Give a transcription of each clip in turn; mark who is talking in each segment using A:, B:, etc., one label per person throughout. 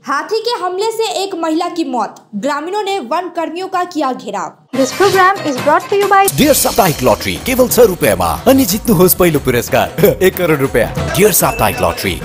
A: हाथी के हमले से एक महिला की मौत, ग्रामीणों ने वन कर्मियों का किया घेराव।
B: This program is brought to you by
C: dear साप्ताहिक लॉटरी केवल 100 रुपैयाँमा अनि जित्नुहोस् पहिलो पुरस्कार 1 करोड रुपैयाँ। डियर साप्ताहिक लॉटरी,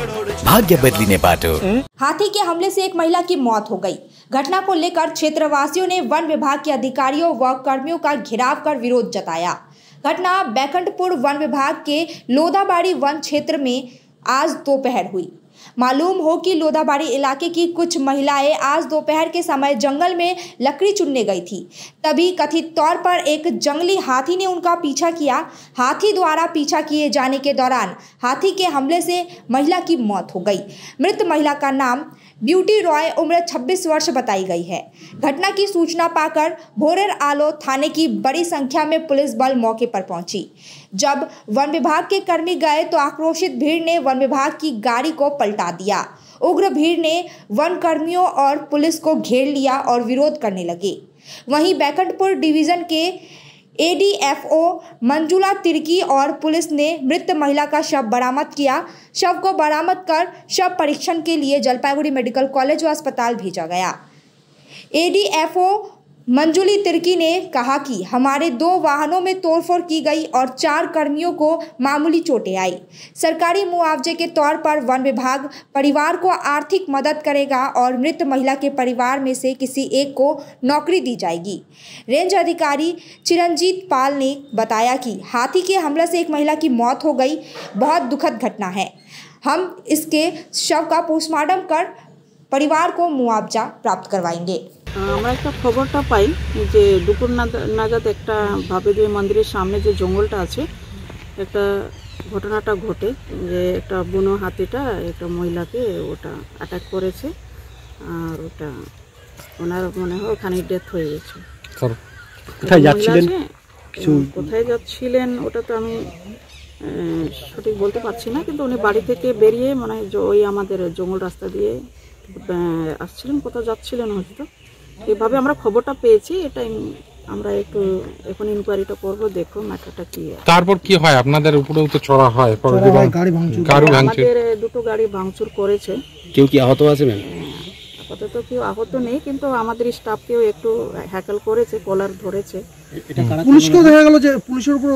C: भाग्य बदलिने बाटो।
A: हाथी के हमले से एक महिला की मौत हो गई। घटना को लेकर क्षेत्रवासियों ने वन विभाग के अधिकारियों व कर्मियों का घेराव कर विरोध जताया। घटना बैकुंठपुर वन विभाग के लोदाबाड़ी वन क्षेत्र में आज दोपहर हुई। मालूम हो कि लोदाबाड़ी इलाके की कुछ महिलाएं आज दोपहर के समय जंगल में लकड़ी चुनने गई थी। तभी कथित तौर पर एक जंगली हाथी ने उनका पीछा किया। हाथी द्वारा पीछा किए जाने के दौरान हाथी के हमले से महिला की मौत हो गई। मृत महिला का नाम ब्यूटी रॉय, उम्र 26 वर्ष बताई गई है। घटना की सूचना पाकर भोरेर आलो थाने की बड़ी संख्या में पुलिस बल मौके पर पहुंची। जब वन विभाग के कर्मी गए तो आक्रोशित भीड़ ने वन विभाग की गाड़ी को पलटा दिया। उग्र भीड़ ने वन कर्मियों और पुलिस को घेर लिया और विरोध करने लगे। वहीं बैकुंठपुर डिवीजन के एडीएफओ मंजुला तिर्की और पुलिस ने मृत महिला का शव बरामद किया। शव को बरामद कर शव परीक्षण के लिए जलपाईगुड़ी मेडिकल कॉलेज व अस्पताल भेजा गया। एडीएफओ मंजुली तिर्की ने कहा कि हमारे 2 वाहनों में तोड़फोड़ की गई और 4 कर्मियों को मामूली चोटें आई। सरकारी मुआवजे के तौर पर वन विभाग परिवार को आर्थिक मदद करेगा और मृत महिला के परिवार में से किसी एक को नौकरी दी जाएगी। रेंज अधिकारी चिरंजीत पाल ने बताया कि हाथी के हमले से एक महिला की मौत हो गई। बहुत दुखद घटना है। हम इसके शव का पोस्टमार्टम कर परिवार को मुआवजा प्राप्त करवाएंगे।
D: আমরা একটা খবরটা পাই যে দুপুর নাগাদ একটা ভাবেদেবী মন্দিরের সামনে যে জঙ্গলটা আছে একটা ঘটনাটা ঘটে যে একটা বুনো হাতিটা একটা মহিলাকে ওটা অ্যাটাক করেছে আর ওটা ওনার মনে হয় ওখানে ডেথ হয়ে গেছে। কোথায় যাচ্ছিলেন ওটা তো আমি সঠিক বলতে পারছি না, কিন্তু উনি বাড়ি থেকে বেরিয়ে মনে হয় ওই আমাদের জঙ্গল রাস্তা দিয়ে আসছিলেন, কোথাও যাচ্ছিলেন হয়তো। এভাবে আমরা খবরটা পেয়েছি। এটা আমরা একটু এখন ইনকোয়ারিটা করব, দেখো ম্যাটারটা কি। তারপর কি হয়? আপনাদের উপরেও তো চড়া হয়, গাড়ি ভাঙচুর, আমাদের 2টো গাড়ি ভাঙচুর করেছে।
E: কেউ কি আহত আছে ম্যাম?
D: আপাতত কেউ আহত নেই, কিন্তু আমাদের স্টাফকেও একটু হ্যাকেল করেছে, কলার ধরেছে।
F: পুলিশকেও দেখা গেল যে পুলিশের উপর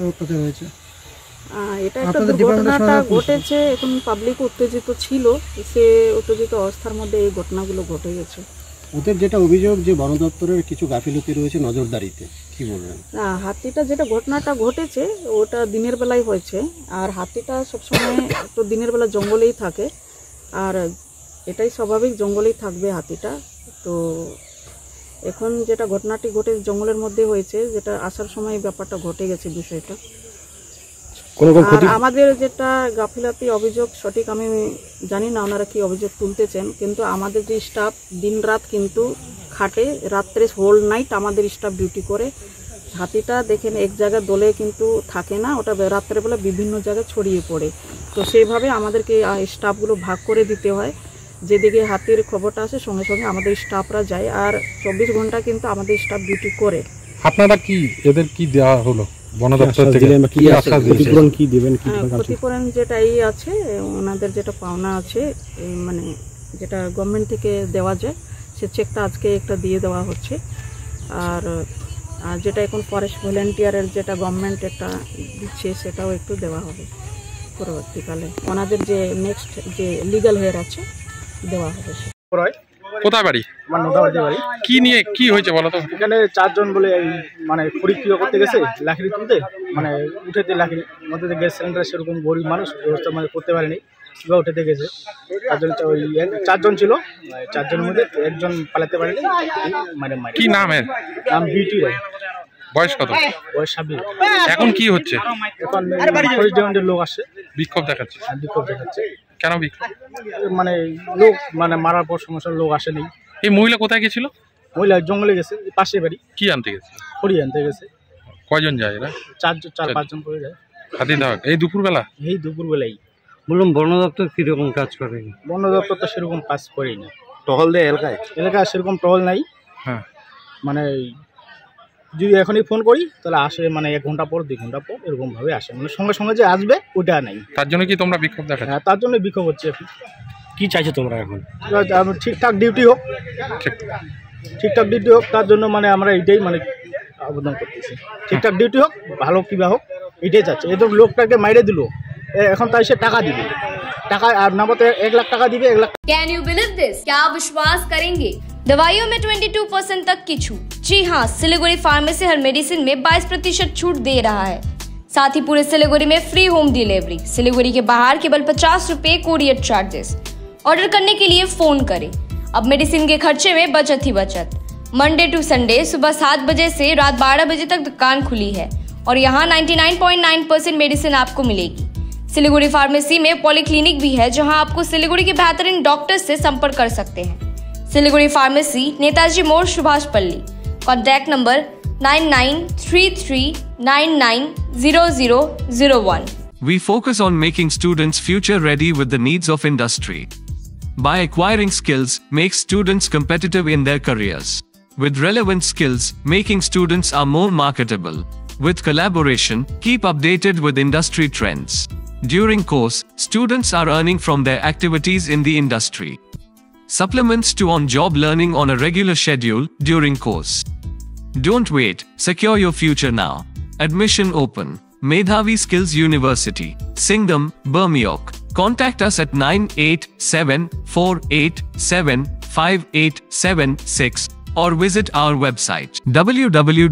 F: অত্যাচার হয়েছে।
D: এটা একটা দুর্ঘটনাটা ঘটেছে। এখন পাবলিক উত্তেজিত ছিল, সে উত্তেজিত অবস্থার মধ্যে এই ঘটনাগুলো ঘটে গেছে।
E: ওদের যেটা অভিযোগ যে বন দপ্তরের কিছু গাফিলতি রয়েছে নজরদারিতে, কি বলবেন?
D: না, হাতিটা যেটা ঘটনাটা ঘটেছে ওটা দিনের বেলায় হয়েছে, আর হাতিটা সবসময় তো দিনের বেলা জঙ্গলেই থাকে, আর এটাই স্বাভাবিক, জঙ্গলেই থাকবে হাতিটা। তো এখন যেটা ঘটনাটি ঘটে জঙ্গলের মধ্যে হয়েছে, যেটা আসার সময় ব্যাপারটা ঘটে গেছে বিষয়টা। আর আমাদের যেটা গাফিলতি অভিযোগ সঠিক আমি জানি না ওনারা কি অভিযোগ তুলতেছেন, কিন্তু আমাদের যে স্টাফ দিন রাত কিন্তু খাটে, রাত্রে হোল নাইট আমাদের স্টাফ ডিউটি করে। হাতিটা দেখেন এক জায়গায় দলে কিন্তু থাকে না, ওটা রাত্রেবেলা বিভিন্ন জায়গায় ছড়িয়ে পড়ে। তো সেইভাবে আমাদেরকে স্টাফগুলো ভাগ করে দিতে হয়। যেদিকে হাতির খবরটা আসে সঙ্গে সঙ্গে আমাদের স্টাফরা যায়, আর 24 ঘন্টা কিন্তু আমাদের স্টাফ ডিউটি করে।
G: আপনারা কি এদের কি দেওয়া হলো বন দপ্তর থেকে?
D: ক্ষতিপূরণ যেটাই আছে ওনাদের যেটা পাওনা আছে, মানে যেটা গভর্নমেন্ট থেকে দেওয়া যায় সে চেকটা আজকে একটা দিয়ে দেওয়া হচ্ছে। আর যেটা এখন ফরেস্ট ভলেন্টিয়ারের যেটা গভর্নমেন্ট একটা দিচ্ছে সেটাও একটু দেওয়া হবে পরবর্তীকালে। ওনাদের যে নেক্সট যে লিগ্যাল হেয়ার আছে দেওয়া হবে।
G: কোথায় বাড়ি?
F: আমার নোদাবাড়ি বাড়ি।
G: কি নিয়ে কি হয়েছে বলো তো?
F: এখানে 4 জন বলে মানে খড়ি ক্রিয়া করতে গেছে, লাকড়ি তুলতে, মানে উঠেতে লাকড়ি মধ্যে গ্যাস সিলিন্ডার, সেরকম গরিব মানুষ ব্যবস্থা মানে করতে পারেনি, কিংবা উঠেতে গেছে। তার জন্য ওই 4 জন ছিল, 4 জনের মধ্যে একজন পালাতে পারেনি। মানে
G: কি নাম এর?
F: নাম বিউটি রায়।
G: বয়স কত?
F: বয়স 26।
G: এখন কি হচ্ছে?
F: এখন ফরেস্ট ডিপার্টমেন্টের লোক আসছে,
G: বিক্ষোভ দেখাচ্ছে।
F: বিক্ষোভ দেখাচ্ছে।
G: কেন বিক্ষোভ?
F: মানে লোক মানে মারার পর সমস্যার লোক আসেনি।
G: এই মহিলা কোথায় গেছিল?
F: মহিলা জঙ্গলে গেছে, পাশে বাড়ি।
G: কি আনতে গেছে?
F: খড়ি আনতে গেছে।
G: কয়জন যায় এরা?
F: 4-5 জন করে যায়।
G: হাতি ধাওয়া এই দুপুরবেলা?
F: এই দুপুরবেলাই।
E: বললাম বন দপ্তর কিরকম কাজ করে?
F: বন দপ্তর তো সেরকম কাজ করেই না।
E: টহল দেয় এলাকায়
F: সেরকম টহল নাই।
G: হ্যাঁ,
F: মানে যদি এখনই ফোন করি তাহলে আসে, মানে 1 ঘন্টা পর 2 ঘন্টা পর এরকম ভাবে আসে, মানে সঙ্গে সঙ্গে যে আসবে ওটা নাই।
G: তার জন্য কি তোমরা বিক্ষোভ দেখাচ্ছ?
F: হ্যাঁ, তার জন্য বিক্ষোভ হচ্ছে।
H: কি চাইছো তোমরা এখন?
F: ঠিকঠাক ডিউটি হোক, ঠিকঠাক ডিউটি হোক, তার জন্য মানে আমরা এইটাই মানে আবেদন করতেছি। ঠিকঠাক ডিউটি হোক, ভালো কিবা হোক, এটাই চাচ্ছে। এই তো লোকটাকে মাইরে দিল, এখন তাই সে টাকা দিবে, টাকা আর নামতে 1 লাখ টাকা দিবে, 1 lakh.
I: Can you believe this? क्या आप विश्वास करेंगे? दवाइयों में 22% तक की छूट। जी हाँ, सिलीगुड़ी फार्मेसी हर मेडिसिन में 22% छूट दे रहा है। साथ ही पूरे सिलीगुड़ी में फ्री होम डिलीवरी। सिलीगुड़ी के बाहर केवल 50 रुपए कोरियर चार्जेस। ऑर्डर करने के लिए फोन करें। अब मेडिसिन के खर्चे में बचत ही बचत। मंडे टू संडे सुबह 7 बजे से रात 12 बजे तक दुकान खुली है और यहाँ 99.9% मेडिसिन आपको मिलेगी। सिलीगुड़ी फार्मेसी में पॉलीक्लिनिक भी है, जहां आपको सिलीगुड़ी के बेहतरीन डॉक्टर से संपर्क कर सकते हैं। सिलीगुड़ी फार्मेसी, नेताजी मोड़, सुभाष पल्ली। Contact number 9933990001।
J: We focus on making students future ready with the needs of industry. By acquiring skills, make students competitive in their careers. With relevant skills, making students are more marketable. With collaboration, keep updated with industry trends. During course, students are earning from their activities in the industry. Supplements to on-job learning on a regular schedule during course. Don't wait, secure your future now. Admission open. Medhavi Skills University, Singham, Burmioc. Contact us at 9874875876 or visit our website www.msu.edu.in.